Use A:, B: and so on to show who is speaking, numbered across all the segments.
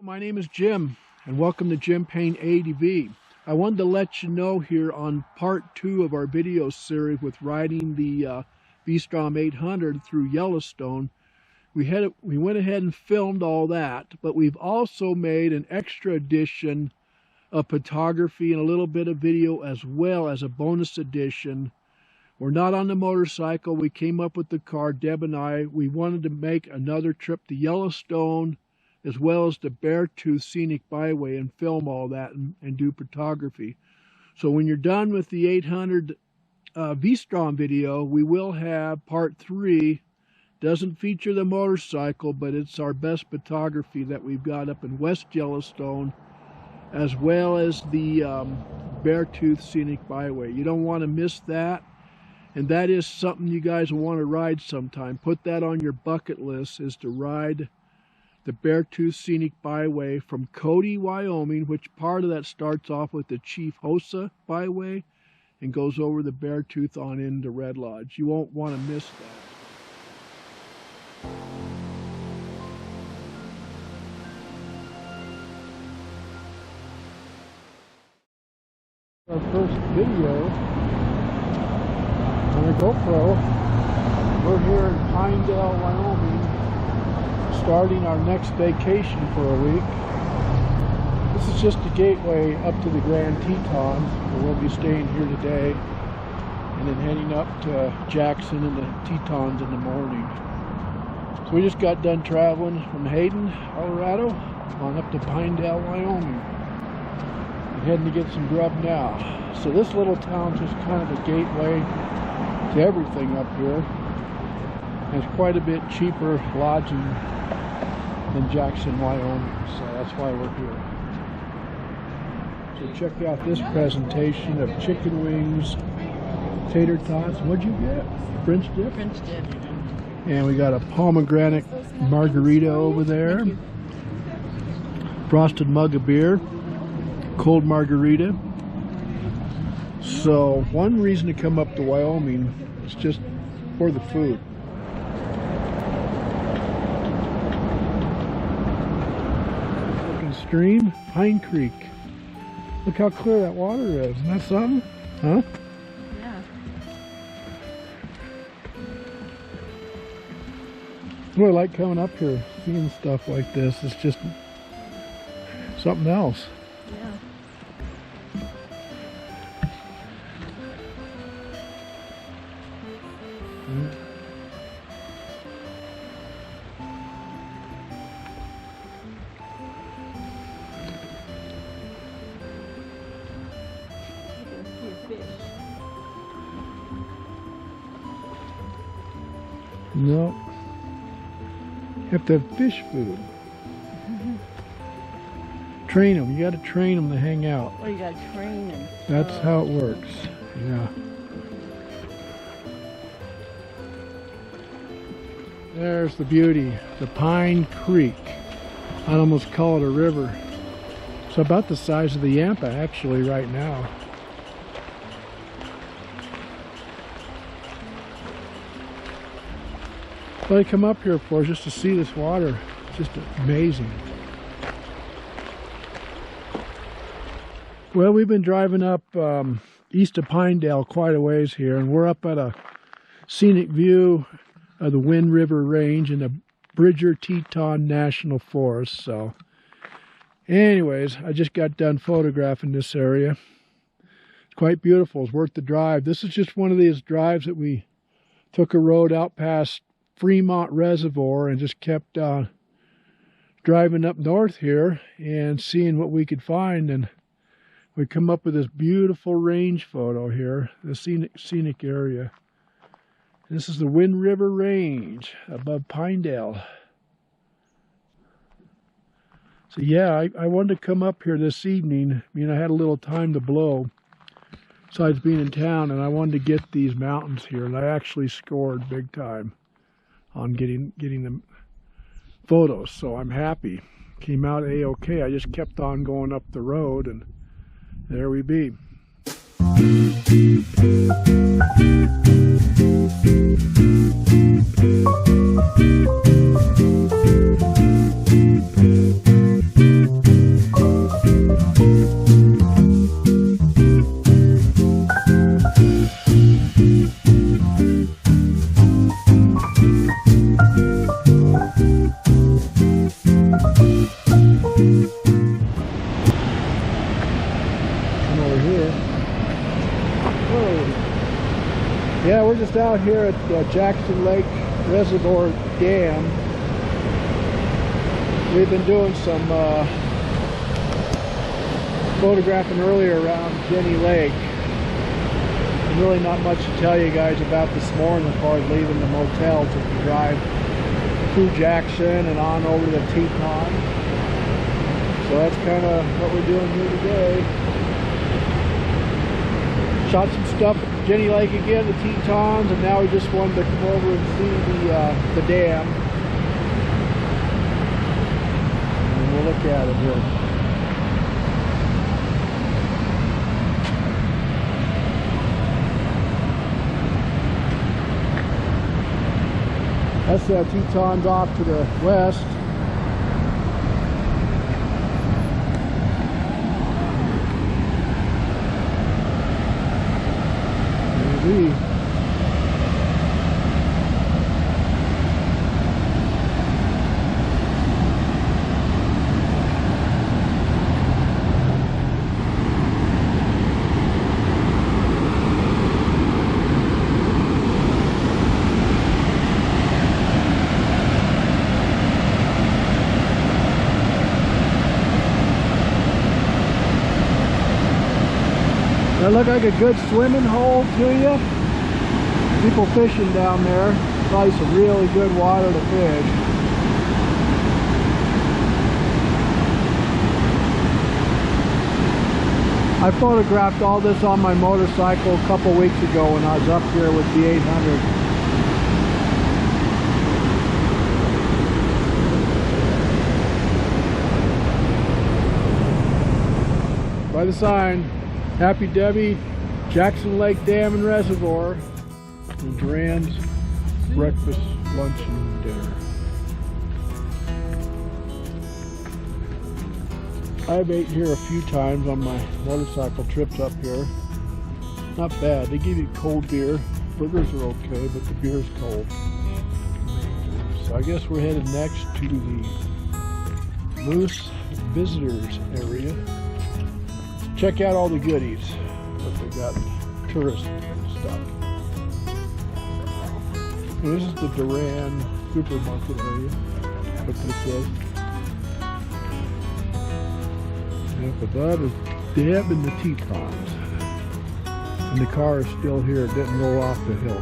A: My name is Jim, and welcome to Jim Payne ADV. I wanted to let you know here on part 2 of our video series with riding the V-Strom 800 through Yellowstone. We went ahead and filmed all that, but we've also made an extra edition of photography and a little bit of video as well as a bonus edition. We're not on the motorcycle. We came up with the car, Deb and I. We wanted to make another trip to Yellowstone as well as the Beartooth scenic byway and film all that and do photography. So when you're done with the 800 V-Strom video, we will have part 3. Doesn't feature the motorcycle, but it's our best photography that we've got up in West Yellowstone, as well as the Beartooth scenic byway. You don't want to miss that. And that is something you guys will want to ride sometime. Put that on your bucket list, is to ride the Beartooth scenic byway from Cody, Wyoming, which part of that starts off with the Chief Hosa byway and goes over the Beartooth on into Red Lodge. You won't want to miss that. Our first video on a GoPro. We're here in Pinedale, Wyoming, starting our next vacation for a week. This is just the gateway up to the Grand Tetons, where we'll be staying here today, and then heading up to Jackson and the Tetons in the morning. So we just got done traveling from Hayden, Colorado, on up to Pinedale, Wyoming. We're heading to get some grub now. So this little town's just kind of a gateway to everything up here. And it's quite a bit cheaper lodging than Jackson, Wyoming, so that's why we're here. So check out this presentation of chicken wings, tater tots. What'd you get? French dip?
B: French dip.
A: And we got a pomegranate margarita over there. Frosted mug of beer. Cold margarita. So one reason to come up to Wyoming is just for the food. Stream, Pine Creek. Look how clear that water is. Isn't that something? Huh?
B: Yeah.
A: Well, I like coming up here, seeing stuff like this. It's just something else.
B: Yeah.
A: No. You have to have fish food. Train them. You got to train them to hang out.
B: Oh, you got to train them.
A: That's how it works. Yeah. There's the beauty. The Pine Creek. I'd almost call it a river. It's about the size of the Yampa actually right now. What I come up here for is just to see this water. It's just amazing. Well, we've been driving up east of Pinedale quite a ways here, and we're up at a scenic view of the Wind River Range in the Bridger-Teton National Forest. So anyways, I just got done photographing this area. It's quite beautiful. It's worth the drive. This is just one of these drives that we took a road out past Fremont Reservoir and just kept driving up north here and seeing what we could find, and we come up with this beautiful range photo here, the scenic area. This is the Wind River Range above Pinedale. So yeah, I wanted to come up here this evening. I mean, I had a little time to blow besides being in town, and I wanted to get these mountains here, and I actually scored big time on getting the photos, so I'm happy. Came out A-OK. I just kept on going up the road, and there we be. us out here at Jackson Lake Reservoir Dam. We've been doing some photographing earlier around Jenny Lake. And really not much to tell you guys about this morning as far as leaving the motel to drive through Jackson and on over to the Teton. So that's kind of what we're doing here today. Shot some stuff at Jenny Lake again, the Tetons, and now we just wanted to come over and see the dam. And we'll look at it here. That's the Tetons off to the west. Maybe. That look like a good swimming hole to you? People fishing down there. Probably some really good water to fish. I photographed all this on my motorcycle a couple weeks ago when I was up here with the 800. By the sign, Happy Debbie, Jackson Lake Dam and Reservoir, and Duran's breakfast, lunch, and dinner. I've ate here a few times on my motorcycle trips up here. Not bad. They give you cold beer. Burgers are okay, but the beer's cold. So I guess we're headed next to the Moose Visitors area. Check out all the goodies that they got, tourist stuff. And this is the Duran supermarket area, what this is. Yeah, but that is Deb and the Tetons. And the car is still here, it didn't roll off the hill.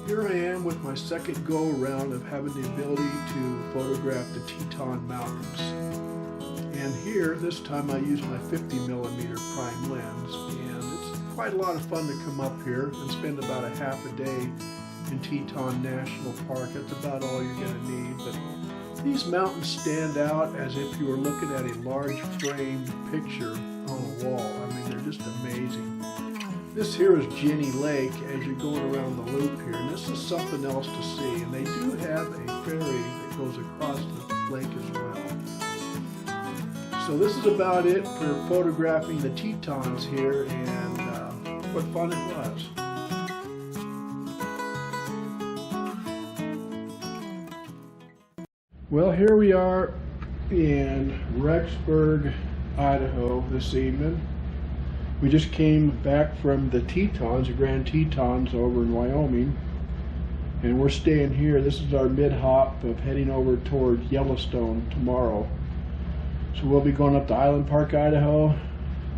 A: Here I am with my second go around of having the ability to photograph the Teton Mountains. And here, this time I use my 50mm prime lens, and it's quite a lot of fun to come up here and spend about a half a day in Yellowstone National Park. That's about all you're going to need. But these mountains stand out as if you were looking at a large framed picture on a wall. I mean, they're just amazing. This here is Jenny Lake as you're going around the loop here, and this is something else to see. And they do have a ferry that goes across the lake as well. So this is about it for photographing the Tetons here, and what fun it was. Well, here we are in Rexburg, Idaho this evening. We just came back from the Tetons, the Grand Tetons over in Wyoming, and we're staying here. This is our mid-hop of heading over toward Yellowstone tomorrow. So we'll be going up to Island Park, Idaho,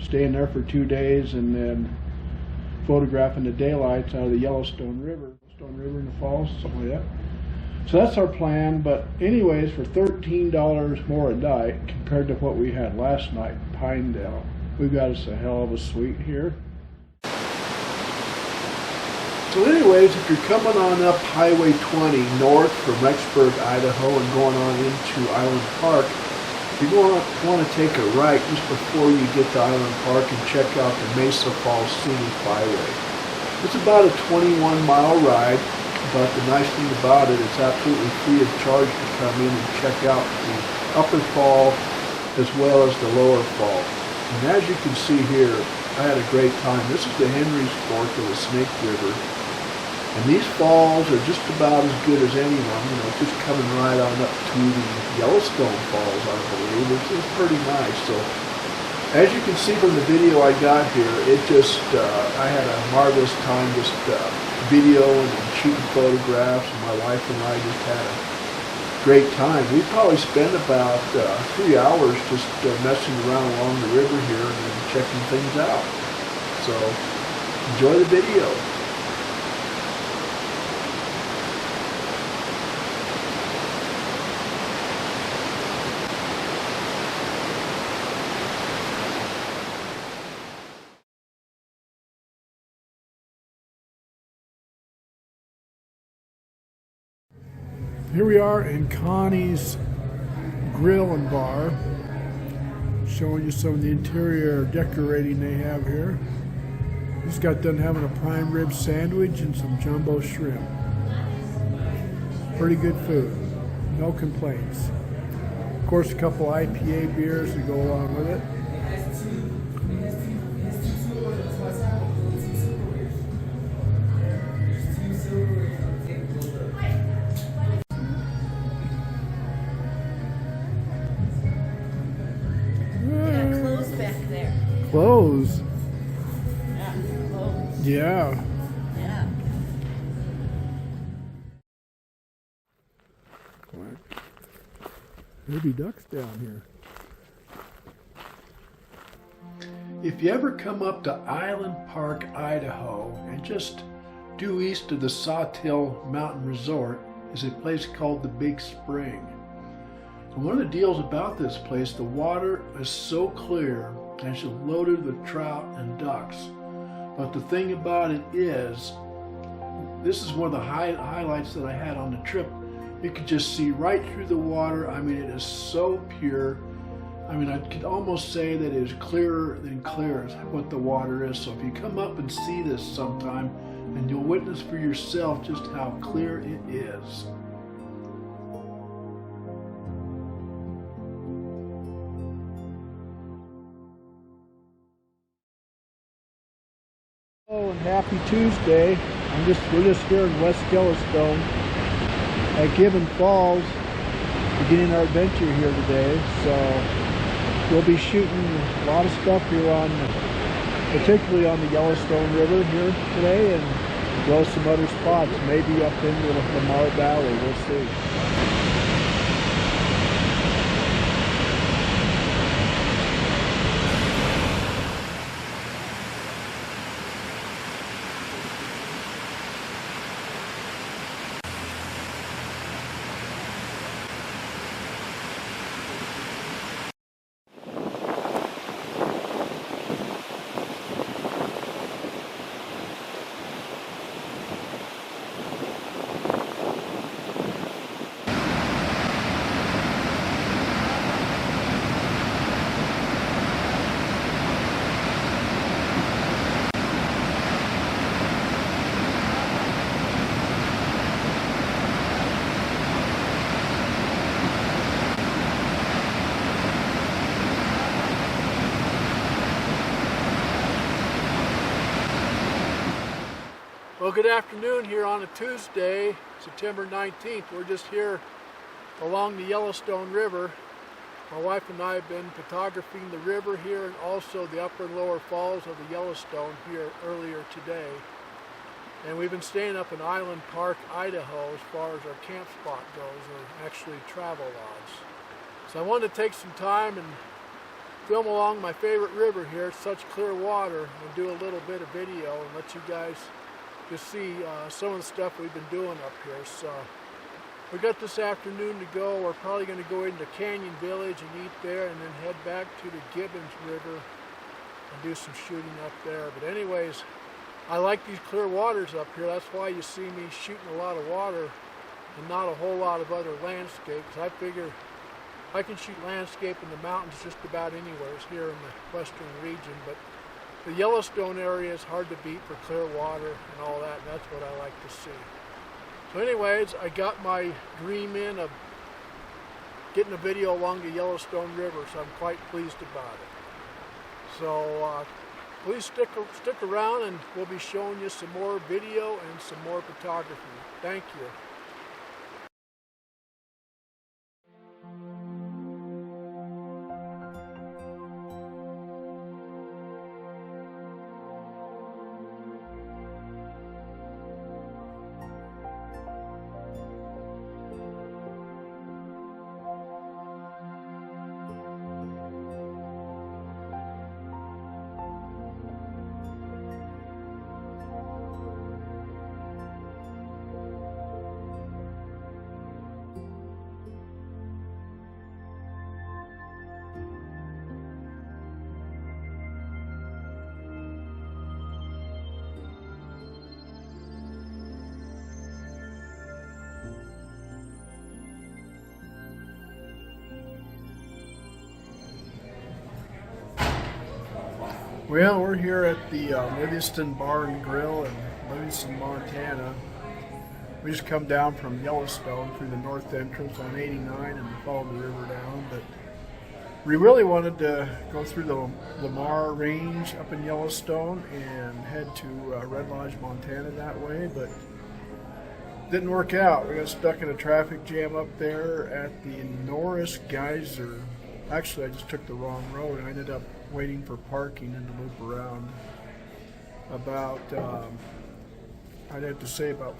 A: staying there for 2 days, and then photographing the daylights out of the Yellowstone River in the falls, something like that. So that's our plan, but anyways, for $13 more a night compared to what we had last night in Pinedale, we've got us a hell of a suite here. So anyways, if you're coming on up Highway 20 north from Rexburg, Idaho, and going on into Island Park, you're going to want to take a right just before you get to Island Park and check out the Mesa Falls Scenic Byway. It's about a 21-mile ride, but the nice thing about it, it's absolutely free of charge to come in and check out the upper fall as well as the lower fall. And as you can see here, I had a great time. This is the Henry's Fork of the Snake River. And these falls are just about as good as any one, you know, just coming right on up to the Yellowstone Falls, I believe, which is pretty nice. So As you can see from the video I got here, it just, I had a marvelous time just videoing and shooting photographs, and my wife and I just had a great time. We probably spent about 3 hours just messing around along the river here and checking things out. So, enjoy the video. Here we are in Connie's Grill and Bar, showing you some of the interior decorating they have here. Just got done having a prime rib sandwich and some jumbo shrimp. Pretty good food, no complaints. Of course, a couple IPA beers to go along with it. Clothes.
B: Yeah, clothes.
A: Yeah.
B: Yeah.
A: Maybe ducks down here. If you ever come up to Island Park, Idaho, and just due east of the Sawtell Mountain Resort is a place called the Big Spring. And one of the deals about this place, the water is so clear and it's loaded with trout and ducks. But the thing about it is, this is one of the highlights that I had on the trip. You could just see right through the water. I mean, it is so pure. I mean, I could almost say that it is clearer than clear is what the water is. So if you come up and see this sometime, and you'll witness for yourself just how clear it is. Oh, and happy Tuesday. We're just here in West Yellowstone at Gibbon Falls, beginning our adventure here today. So we'll be shooting a lot of stuff here particularly on the Yellowstone River here today, and as well as some other spots, maybe up into the Lamar Valley. We'll see. Well, good afternoon here on a Tuesday, September 19th. We're just here along the Yellowstone River. My wife and I have been photographing the river here and also the upper and lower falls of the Yellowstone here earlier today. And we've been staying up in Island Park, Idaho, as far as our camp spot goes, or actually travel lodge. So I wanted to take some time and film along my favorite river here. It's such clear water, and do a little bit of video and let you guys just see some of the stuff we've been doing up here. So we got this afternoon to go. We're probably going to go into Canyon Village and eat there, and then head back to the Gibbons River and do some shooting up there. But anyways, I like these clear waters up here. That's why you see me shooting a lot of water and not a whole lot of other landscapes. I figure I can shoot landscape in the mountains just about anywhere here in the western region, but the Yellowstone area is hard to beat for clear water and all that, and that's what I like to see. So anyways, I got my dream in of getting a video along the Yellowstone River, so I'm quite pleased about it. So please stick around, and we'll be showing you some more video and some more photography. Thank you. Well, we're here at the Livingston Bar and Grill in Livingston, Montana. We just come down from Yellowstone through the north entrance on 89 and followed the river down. But we really wanted to go through the Lamar Range up in Yellowstone and head to Red Lodge, Montana that way, but didn't work out. We got stuck in a traffic jam up there at the Norris Geyser. Actually, I just took the wrong road and I ended up waiting for parking and to loop around. About, I'd have to say about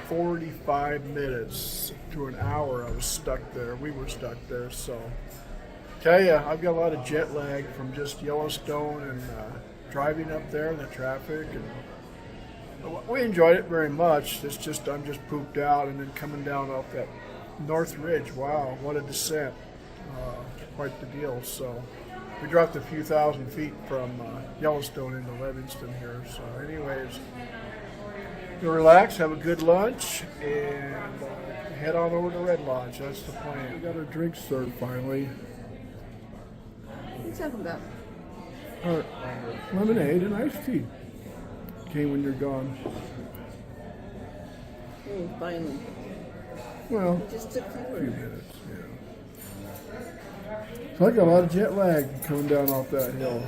A: 45 minutes to an hour I was stuck there. We were stuck there, so. Tell you, I've got a lot of jet lag from just Yellowstone and driving up there in the traffic. And we enjoyed it very much. It's just, I'm just pooped out, and then coming down off that North Ridge, wow, what a descent. Quite the deal. So we dropped a few thousand feet from Yellowstone into Livingston here. So anyways, we'll relax, have a good lunch, and head on over to Red Lodge. That's the plan. We got our drinks served finally.
B: What are you talking about?
A: Our lemonade and iced tea. Came when you're gone.
B: Oh, finally.
A: Well,
B: It just took
A: a few
B: forever.
A: minutes, yeah. So I got a lot of jet lag coming down off that hill.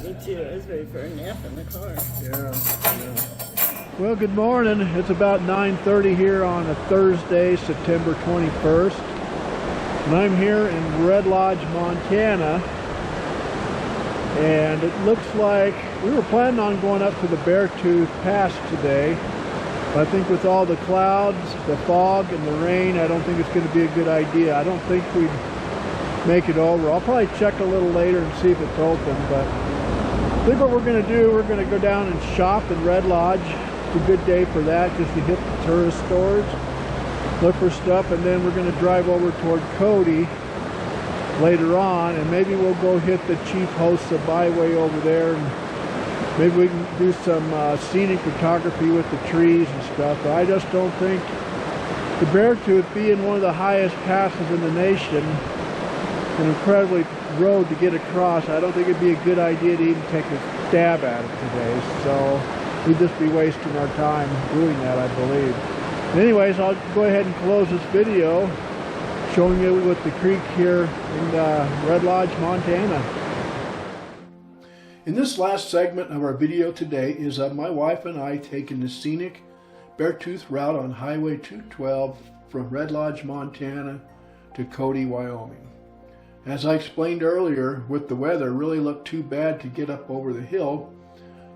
B: Me too. I was ready for a nap in the car.
A: Yeah. Well, good morning. It's about 9:30 here on a Thursday, September 21st. And I'm here in Red Lodge, Montana. And it looks like we were planning on going up to the Beartooth Pass today. But I think with all the clouds, the fog, and the rain, I don't think it's going to be a good idea. I don't think we'd make it over. I'll probably check a little later and see if it's open. But I think what we're going to do, we're going to go down and shop in Red Lodge. It's a good day for that, just to hit the tourist stores, look for stuff, and then we're going to drive over toward Cody later on, and maybe we'll go hit the chief hosts of Byway over there, and maybe we can do some scenic photography with the trees and stuff. But I just don't think the Beartooth, being one of the highest passes in the nation, an incredibly road to get across, I don't think it'd be a good idea to even take a stab at it today. So we'd just be wasting our time doing that, I believe. Anyways, I'll go ahead and close this video showing you with the creek here in Red Lodge, Montana. In this last segment of our video today is of my wife and I taking the scenic Beartooth route on Highway 212 from Red Lodge, Montana to Cody, Wyoming. As I explained earlier, with the weather really looked too bad to get up over the hill,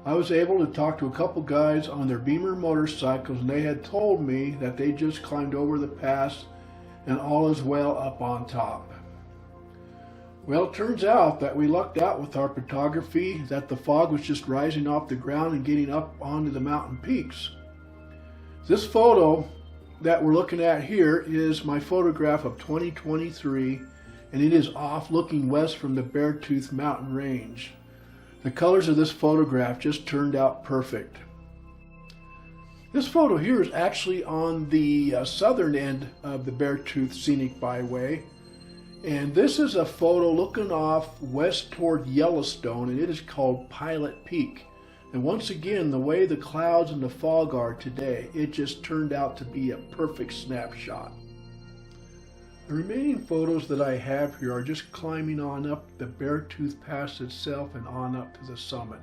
A: I was able to talk to a couple guys on their Beamer motorcycles, and they had told me that they just climbed over the pass and all is well up on top. Well, it turns out that we lucked out with our photography, that the fog was just rising off the ground and getting up onto the mountain peaks. This photo that we're looking at here is my photograph of 2023, and it is off looking west from the Beartooth mountain range. The colors of this photograph just turned out perfect. This photo here is actually on the southern end of the Beartooth Scenic Byway, and this is a photo looking off west toward Yellowstone, and it is called Pilot Peak. And once again, the way the clouds and the fog are today, it just turned out to be a perfect snapshot. The remaining photos that I have here are just climbing on up the Beartooth Pass itself and on up to the summit.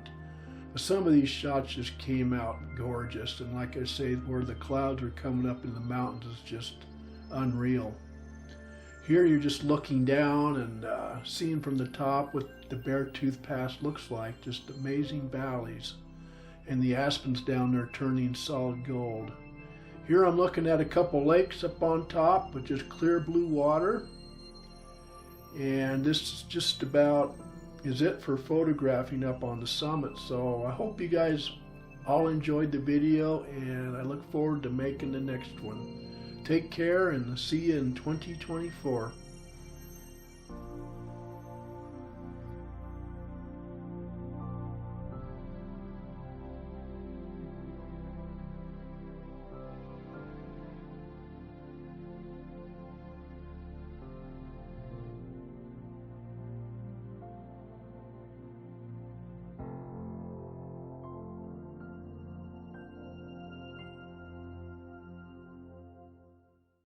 A: Some of these shots just came out gorgeous, and like I say, where the clouds are coming up in the mountains is just unreal. Here you're just looking down and seeing from the top what the Beartooth Pass looks like, just amazing valleys, and the aspens down there turning solid gold. Here I'm looking at a couple lakes up on top with just clear blue water, and this is just about is it for photographing up on the summit. So I hope you guys all enjoyed the video, and I look forward to making the next one. Take care and see you in 2024.